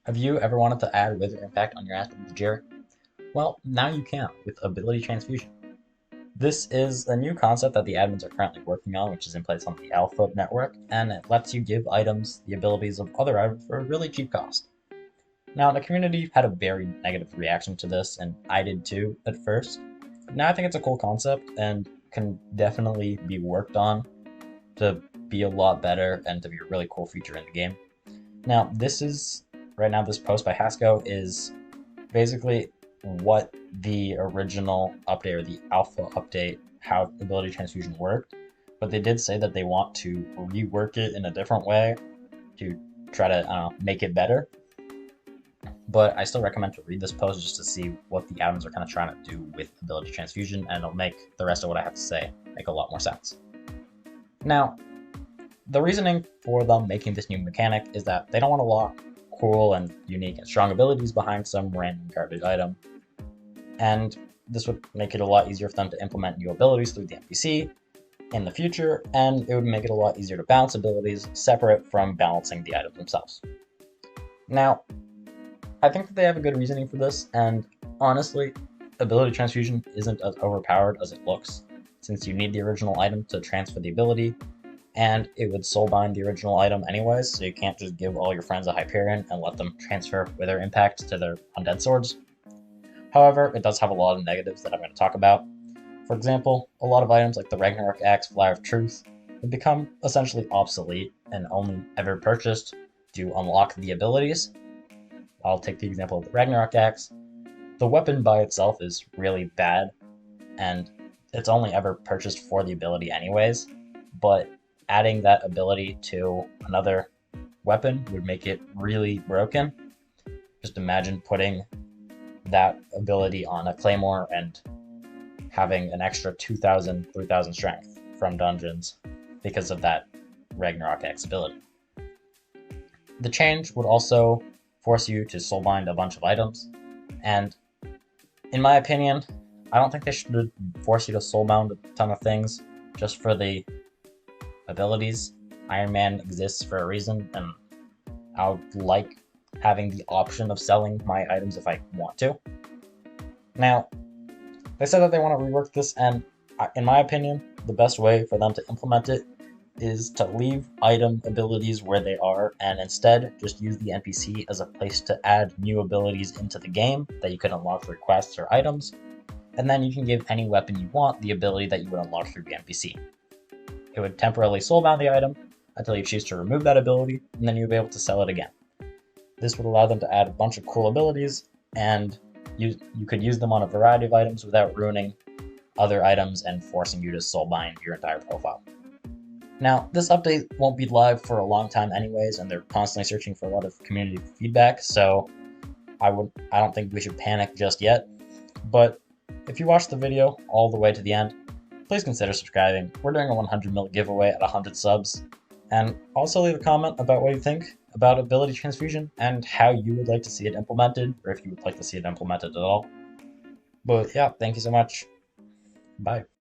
Have you ever wanted to add wither impact on your atoms, Jerry? Well, now you can with ability transfusion. This is a new concept that the admins are currently working on, which is in place on the alpha network, and it lets you give items the abilities of other items for a really cheap cost. Now, the community had a very negative reaction to this, and I did too at first. But now I think it's a cool concept and can definitely be worked on to be a lot better and to be a really cool feature in the game. Now, right now this post by Hasko is basically what the original update or the alpha update, how ability transfusion worked, but they did say that they want to rework it in a different way to try to make it better. But I still recommend to read this post just to see what the admins are kind of trying to do with ability transfusion, and it'll make the rest of what I have to say make a lot more sense. Now, the reasoning for them making this new mechanic is that they don't want to lock cool and unique and strong abilities behind some random garbage item, and this would make it a lot easier for them to implement new abilities through the NPC in the future, and it would make it a lot easier to balance abilities separate from balancing the items themselves. Now, I think that they have a good reasoning for this, and honestly, ability transfusion isn't as overpowered as it looks, since you need the original item to transfer the ability, and it would soulbind the original item anyways, so you can't just give all your friends a Hyperion and let them transfer Wither Impact to their undead swords. However, it does have a lot of negatives that I'm going to talk about. For example, a lot of items like the Ragnarok Axe Flower of Truth would become essentially obsolete and only ever purchased to unlock the abilities. I'll take the example of the Ragnarok Axe. The weapon by itself is really bad, and it's only ever purchased for the ability anyways, but adding that ability to another weapon would make it really broken. Just imagine putting that ability on a claymore and having an extra 2,000, 3,000 strength from dungeons because of that Ragnarok Axe ability. The change would also force you to soulbind a bunch of items, and in my opinion, I don't think they should force you to soulbound a ton of things just for the abilities. Iron Man exists for a reason, and I would like having the option of selling my items if I want to. Now, they said that they want to rework this, and in my opinion, the best way for them to implement it is to leave item abilities where they are and instead just use the NPC as a place to add new abilities into the game that you can unlock through quests or items, and then you can give any weapon you want the ability that you would unlock through the NPC. It would temporarily soulbound the item until you choose to remove that ability, and then you'll be able to sell it again. This would allow them to add a bunch of cool abilities, and you could use them on a variety of items without ruining other items and forcing you to soulbind your entire profile. Now, this update won't be live for a long time anyways, and they're constantly searching for a lot of community feedback, so I don't think we should panic just yet. But if you watched the video all the way to the end, please consider subscribing. We're doing a 100 mil giveaway at 100 subs, and also leave a comment about what you think about ability transfusion and how you would like to see it implemented, or if you would like to see it implemented at all. But yeah, thank you so much. Bye.